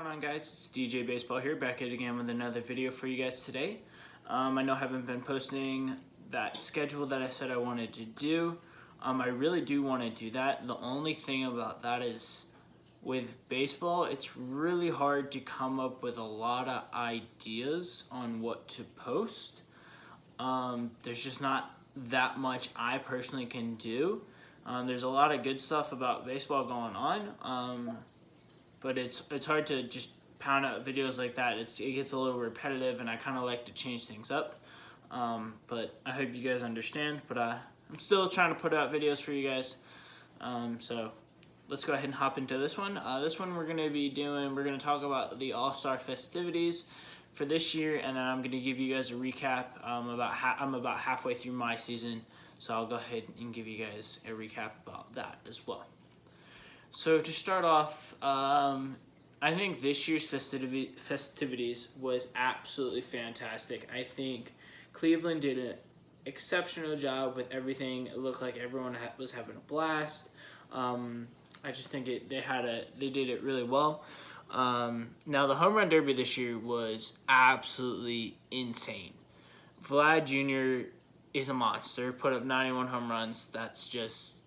on, guys? It's DJ Baseball here, back at it again with another video for you guys today. I know I haven't been posting that schedule that I said I wanted to do. I really do want to do that. The only thing about that is with baseball, it's really hard to come up with a lot of ideas on what to post. There's just not that much I personally can do. There's a lot of good stuff about baseball going on, but it's hard to just pound out videos like that. It gets a little repetitive, and I kind of like to change things up. But I hope you guys understand. But I'm still trying to put out videos for you guys. So let's go ahead and hop into this one. This one we're going to talk about the All-Star festivities for this year, and then I'm going to give you guys a recap. I'm about halfway through my season, so I'll go ahead and give you guys a recap about that as well. So to start off, I think this year's festivities was absolutely fantastic. I think Cleveland did an exceptional job with everything. It looked like everyone was having a blast. I just think they did it really well. Now the home run derby this year was absolutely insane. Vlad Jr. is a monster. Put up 91 home runs. That's just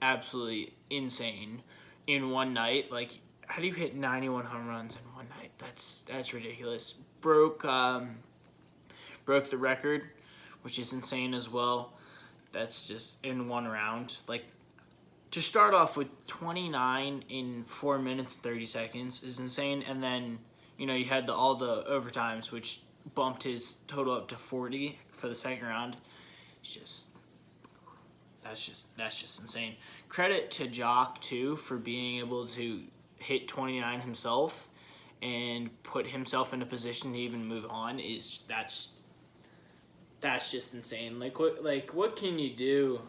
absolutely insane in one night. Like, how do you hit 91 home runs in one night? That's ridiculous. Broke the record, which is insane as well. That's just in one round. Like, to start off with 29 in 4 minutes and 30 seconds is insane. And then, you had all the overtimes, which bumped his total up to 40 for the second round. That's just insane. Credit to Jock too for being able to hit 29 himself and put himself in a position to even move on. That's just insane. Like what can you do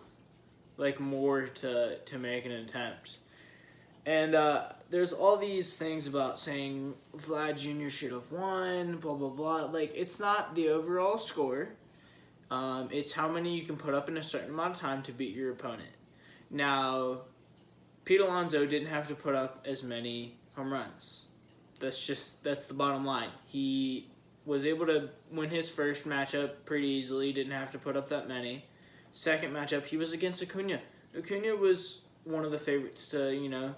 more to make an attempt? And there's all these things about saying Vlad Jr. should have won, blah blah blah. Like, it's not the overall score. It's how many you can put up in a certain amount of time to beat your opponent. Now, Pete Alonso didn't have to put up as many home runs. That's the bottom line. He was able to win his first matchup pretty easily, didn't have to put up that many. Second matchup, he was against Acuna. Acuna was one of the favorites to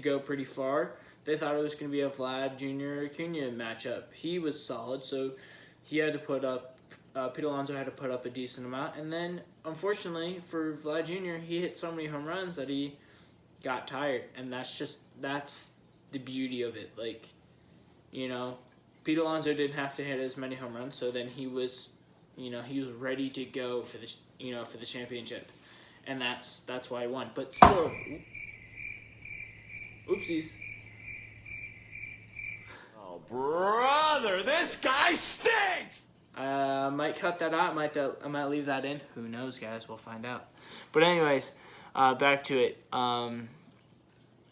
go pretty far. They thought it was going to be a Vlad Jr. Acuna matchup. He was solid, so he had to put up Pete Alonso had to put up a decent amount. And then, unfortunately, for Vlad Jr., he hit so many home runs that he got tired. And that's the beauty of it. Like, Pete Alonso didn't have to hit as many home runs, so then he was ready to go for the championship. And that's why he won. But still, oopsies. Oh, brother, this guy stinks! I might cut that out. I might leave that in. Who knows, guys? We'll find out. But anyways, back to it.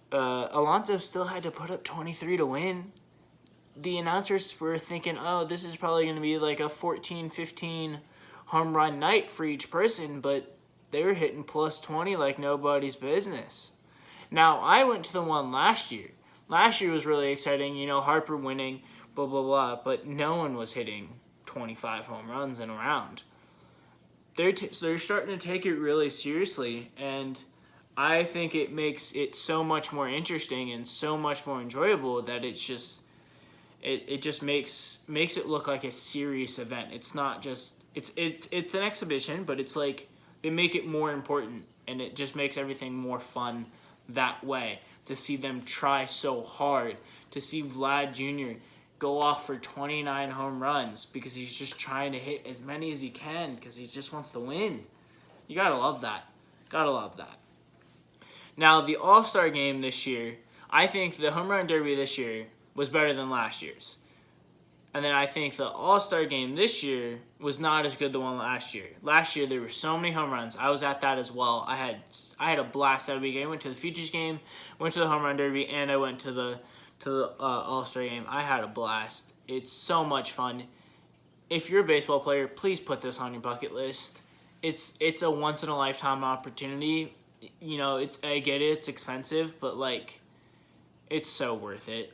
Alonso still had to put up 23 to win. The announcers were thinking, oh, this is probably going to be like a 14, 15 home run night for each person, but they were hitting plus 20 like nobody's business. Now, I went to the one last year. Last year was really exciting, Harper winning, blah, blah, blah, but no one was hitting 25 home runs in a round. They're starting to take it really seriously, and I think it makes it so much more interesting and so much more enjoyable that it just makes it look like a serious event. It's not just it's an exhibition, but it's like they make it more important, and it just makes everything more fun that way. To see them try so hard, to see Vlad Jr. go off for 29 home runs because he's just trying to hit as many as he can because he just wants to win. You gotta love that. Gotta love that. Now, the All-Star game this year, I think the home run derby this year was better than last year's. And then I think the All-Star game this year was not as good as the one last year. Last year, there were so many home runs. I was at that as well. I had a blast that weekend. I went to the Futures game, went to the home run derby, and I went to the All-Star game. I had a blast. It's so much fun. If you're a baseball player, please put this on your bucket list. It's a once-in-a-lifetime opportunity. I get it, it's expensive, but, it's so worth it.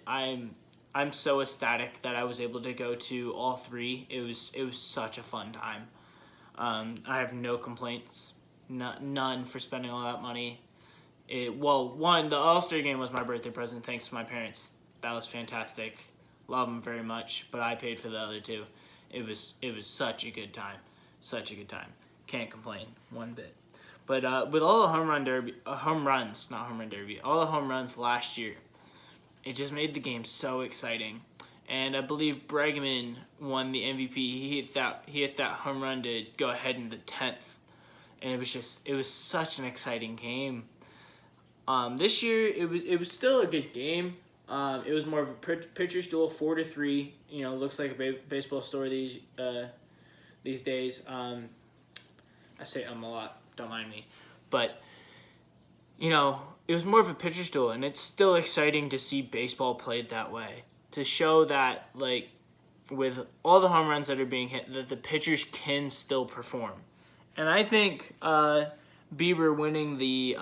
I'm so ecstatic that I was able to go to all three. It was such a fun time. I have no complaints, none for spending all that money. One, the All-STAR game was my birthday present thanks to my parents. That was fantastic. Love them very much, but I paid for the other two. It was such a good time. Such a good time. Can't complain one bit. But with all the home runs, not home run derby, all the home runs last year, it just made the game so exciting. And I believe Bregman won the MVP. He hit that home run to go ahead in the 10th. And it was such an exciting game. This year it was still a good game. It was more of a pitcher's duel, 4-3. You know, looks like a baseball story these days. I say a lot, don't mind me, but you know, it was more of a pitcher's duel, and it's still exciting to see baseball played that way. To show that, like, with all the home runs that are being hit, that the pitchers can still perform. And I think Bieber winning the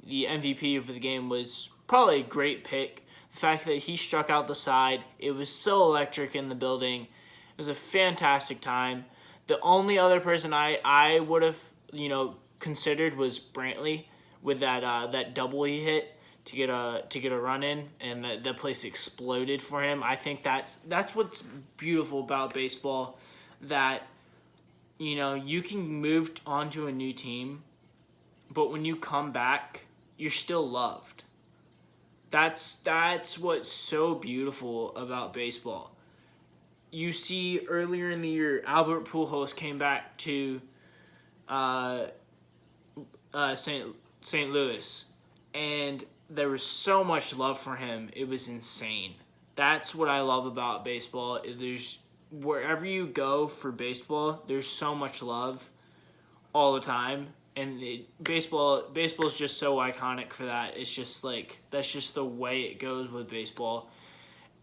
MVP of the game was probably a great pick. The fact that he struck out the side, it was so electric in the building. It was a fantastic time. The only other person I would have, you know, considered was Brantley with that double he hit to get a run in, and that place exploded for him. I think that's what's beautiful about baseball, that you know, you can move on to a new team, but when you come back, you're still loved. That's what's so beautiful about baseball. You see, earlier in the year, Albert Pujols came back to St. Louis, and there was so much love for him. It was insane. That's what I love about baseball. Wherever you go for baseball, there's so much love all the time, and baseball's just so iconic for that. It's just like, that's just the way it goes with baseball.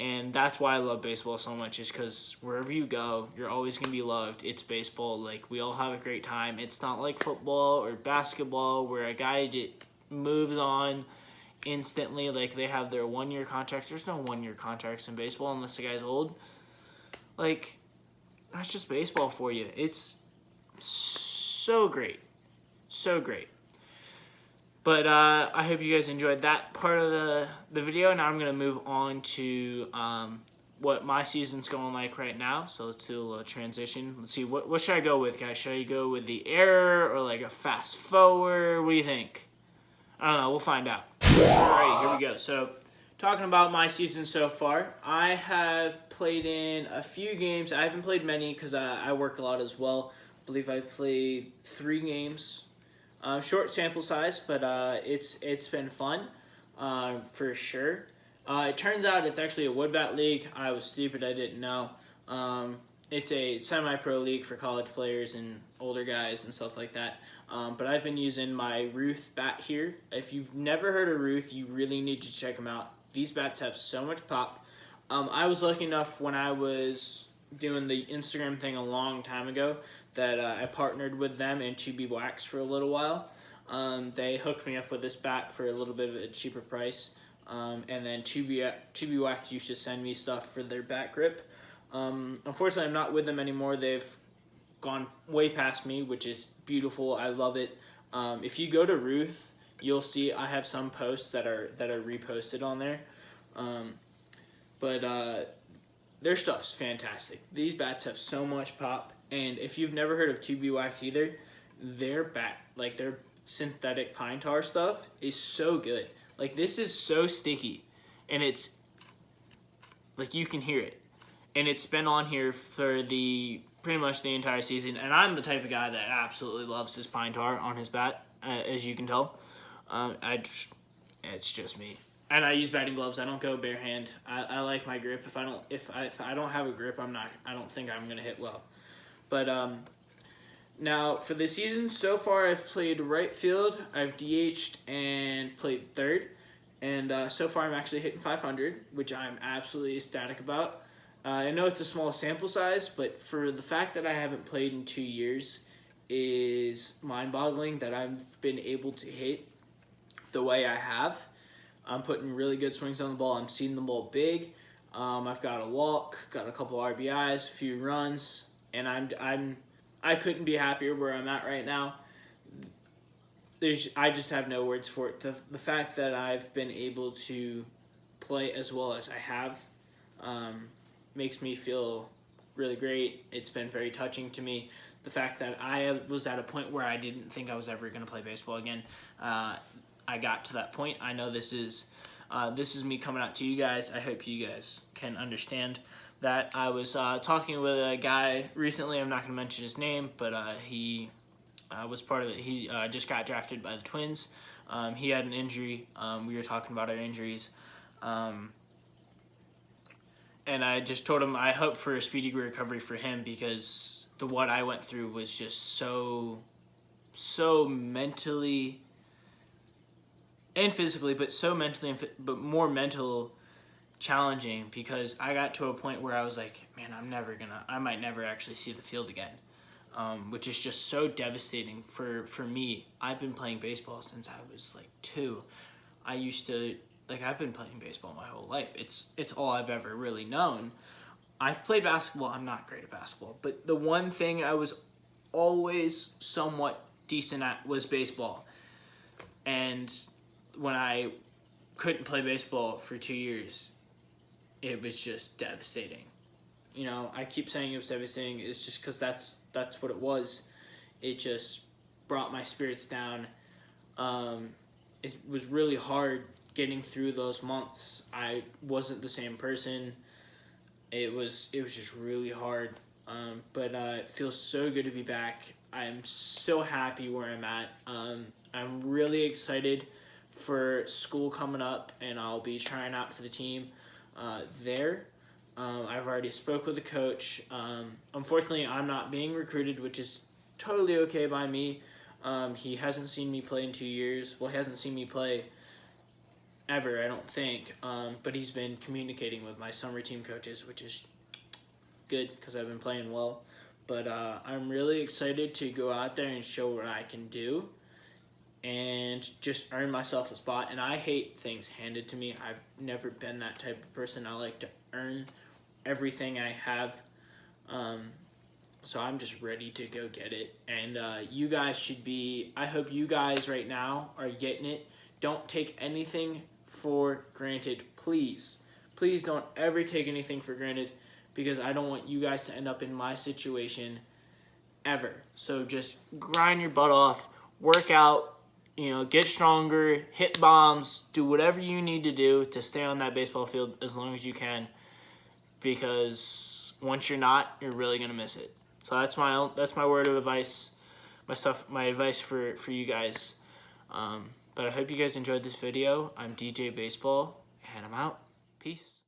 And that's why I love baseball so much, is because wherever you go, you're always going to be loved. It's baseball. Like, we all have a great time. It's not like football or basketball where a guy just moves on instantly. Like, they have their one-year contracts. There's no one-year contracts in baseball unless the guy's old. Like, that's just baseball for you. It's so great. So great. But I hope you guys enjoyed that part of the video. Now I'm going to move on to what my season's going like right now. So let's do a little transition. Let's see, what should I go with, guys? Should I go with the error or like a fast forward? What do you think? I don't know. We'll find out. All right, here we go. So talking about my season so far, I have played in a few games. I haven't played many because I work a lot as well. I believe I played 3 games. Short sample size, but it's been fun for sure. It turns out it's actually a wood bat league. I was stupid, I didn't know. It's a semi-pro league for college players and older guys and stuff like that. But I've been using my Ruth bat here. If you've never heard of Ruth, you really need to check them out. These bats have so much pop. I was lucky enough when I was doing the Instagram thing a long time ago that I partnered with them and 2B Wax for a little while. They hooked me up with this bat for a little bit of a cheaper price. And then 2B Wax used to send me stuff for their bat grip. Unfortunately, I'm not with them anymore. They've gone way past me, which is beautiful. I love it. If you go to Ruth, you'll see I have some posts that are reposted on there. But their stuff's fantastic. These bats have so much pop. And if you've never heard of 2B Wax either, their bat, like their synthetic pine tar stuff, is so good. Like, this is so sticky, and it's like, you can hear it. And it's been on here for pretty much the entire season. And I'm the type of guy that absolutely loves his pine tar on his bat, as you can tell. It's just me. And I use batting gloves. I don't go bare hand. I like my grip. If I don't have a grip, I don't think I'm gonna hit well. But now for the season so far, I've played right field, I've DH'd and played third, and so far I'm actually hitting 500, which I'm absolutely ecstatic about. I know it's a small sample size, but for the fact that I haven't played in 2 years is mind-boggling that I've been able to hit the way I have. I'm putting really good swings on the ball. I'm seeing the ball big. I've got a walk, got a couple RBIs, a few runs, and I couldn't be happier where I'm at right now. I just have no words for it. The fact that I've been able to play as well as I have makes me feel really great. It's been very touching to me. The fact that I was at a point where I didn't think I was ever going to play baseball again. I got to that point. I know this is me coming out to you guys. I hope you guys can understand that. I was talking with a guy recently. I'm not going to mention his name, but he was part of it. He just got drafted by the Twins. He had an injury. We were talking about our injuries. And I just told him I hope for a speedy recovery for him, because what I went through was just so mentally and physically, but so mentally, but more mental challenging, because I got to a point where I was like, man, I might never actually see the field again, which is just so devastating for me. I've been playing baseball since I was like 2. I've been playing baseball my whole life. It's all I've ever really known. I've played basketball. I'm not great at basketball, but the one thing I was always somewhat decent at was baseball. And when I couldn't play baseball for 2 years, it was just devastating. You know, I keep saying it was devastating. It's just because that's what it was. It just brought my spirits down. It was really hard getting through those months. I wasn't the same person. It was just really hard. But it feels so good to be back. I'm so happy where I'm at. I'm really excited for school coming up, and I'll be trying out for the team there. I've already spoke with the coach. Unfortunately, I'm not being recruited, which is totally okay by me. He hasn't seen me play in 2 years. Well, he hasn't seen me play ever, I don't think. But he's been communicating with my summer team coaches, which is good because I've been playing well. But I'm really excited to go out there and show what I can do and just earn myself a spot. And I hate things handed to me. I've never been that type of person. I like to earn everything I have. So I'm just ready to go get it. And you guys should be, I hope you guys right now are getting it. Don't take anything for granted, please. Please don't ever take anything for granted, because I don't want you guys to end up in my situation ever. So just grind your butt off, work out, get stronger, hit bombs, do whatever you need to do to stay on that baseball field as long as you can, because once you're not, you're really going to miss it. So that's my word of advice, my advice for you guys. But I hope you guys enjoyed this video. I'm DJ Baseball, and I'm out. Peace.